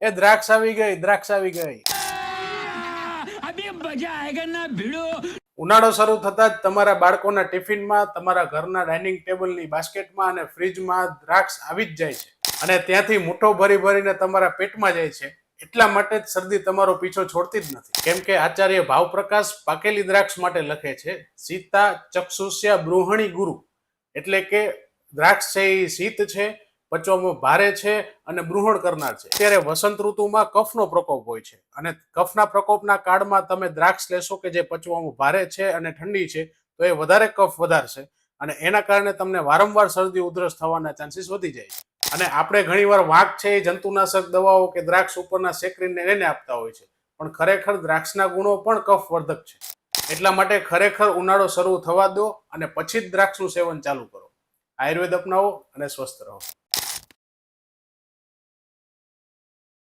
એ દ્રાક્ષ આવી ગઈ, દ્રાક્ષ આવી ગઈ. अभी मजा आएगा ना भिड़ो. ઉનાળો શરૂ થતા જ તમારા બાળકોના ટિફિનમાં, તમારા ઘરના ડાઇનિંગ ટેબલની બાસ્કેટમાં અને ફ્રીજમાં દ્રાક્ષ આવી જ જાય છે. અને ત્યાંથી મુઠ્ઠો ભરી ભરીને તમારા પેટમાં જાય છે. એટલા માટે જ શરદી તમારો પીછો છોડતી જ નથી. કેમ કે આચાર્ય ભાવપ્રકાશ પાકેલી દ્રાક્ષ માટે લખે છે, સીતા ચક્ષુષ્યા બૃહણી ગુરુ. એટલે કે દ્રાક્ષ છે એ શીત છે, પચવામાં ભારે છે અને બૃહણ કરનાર છે. અત્યારે વસંત ઋતુમાં કફનો પ્રકોપ હોય છે અને કફના પ્રકોપના કાળમાં તમે દ્રાક્ષ લેશો કે જે પચવામાં ભારે છે અને ઠંડી છે, તો એ વધારે કફ વધારશે અને એના કારણે તમને વારંવાર શરદી ઉધરસ થવાના ચાન્સીસ વધી જાય છે. અને આપણે ઘણીવાર વાંક છે એ જંતુનાશક દવાઓ કે દ્રાક્ષ ઉપરના સેકરીને એને આપતા હોય છે, પણ ખરેખર દ્રાક્ષના ગુણો પણ કફવર્ધક છે. એટલા માટે ખરેખર ઉનાળો શરૂ થવા દો અને પછી જ દ્રાક્ષનું સેવન ચાલુ કરો. આયુર્વેદ અપનાવો અને સ્વસ્થ રહો.